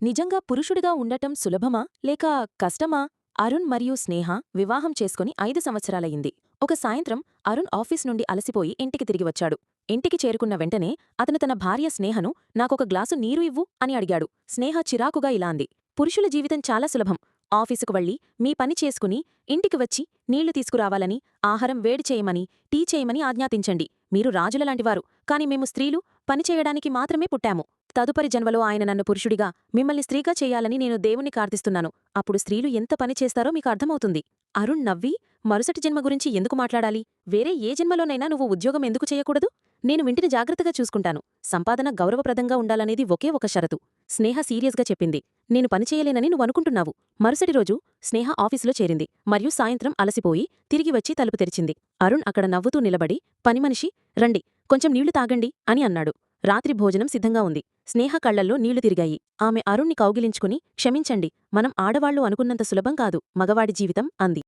నిజంగా పురుషుడిగా ఉండటం సులభమా లేక కష్టమా? అరుణ్ మరియు స్నేహ వివాహం చేసుకుని 5 సంవత్సరాలయింది. ఒక సాయంత్రం అరుణ్ ఆఫీస్ నుండి అలసిపోయి ఇంటికి తిరిగి వచ్చాడు. ఇంటికి చేరుకున్న వెంటనే అతను తన భార్య స్నేహను నాకొక గ్లాసు నీరు ఇవ్వు అని అడిగాడు. స్నేహ చిరాకుగా ఇలా అంది: పురుషుల జీవితం చాలా సులభం. ఆఫీసుకు వెళ్ళి మీ పని చేసుకుని ఇంటికి వచ్చి నీళ్లు తీసుకురావాలని, ఆహారం వేడి చేయమని, టీ చేయమని ఆజ్ఞాపించండి. మీరు రాజులలాంటివారు. కాని మేము స్త్రీలు పనిచేయడానికి మాత్రమే పుట్టాము. తదుపరి జన్మలో ఆయన నన్ను పురుషుడిగా, మిమ్మల్ని స్త్రీగా చెయ్యాలని నేను దేవుణ్ణి ప్రార్థిస్తున్నాను. అప్పుడు స్త్రీలు ఎంత పని చేస్తారో మీకు అర్థమవుతుంది. అరుణ్ నవ్వి, మరుసటి జన్మ గురించి ఎందుకు మాట్లాడాలి? వేరే ఏ జన్మలోనైనా నువ్వు ఉద్యోగం ఎందుకు చెయ్యకూడదు? నేను ఇంటిని జాగ్రత్తగా చూసుకుంటాను. సంపాదన గౌరవప్రదంగా ఉండాలనేది ఒకే ఒక షరతు. స్నేహ సీరియస్గా చెప్పింది. నేను పనిచేయలేనని నువ్వనుకుంటున్నావు. మరుసటి రోజు స్నేహ ఆఫీసులో చేరింది మరియు సాయంత్రం అలసిపోయి తిరిగి వచ్చి తలుపు తెరిచింది. అరుణ్ అక్కడ నవ్వుతూ నిలబడి, పనిమనిషి, రండి, కొంచెం నీళ్లు తాగండి అని అన్నాడు. రాత్రి భోజనం సిద్ధంగా ఉంది. స్నేహ కళ్లల్లో నీళ్లు తిరిగాయి. ఆమె అరుణ్ని కౌగిలించుకుని, క్షమించండి, మనం ఆడవాళ్లు అనుకున్నంత సులభం కాదు మగవాడి జీవితం అంది.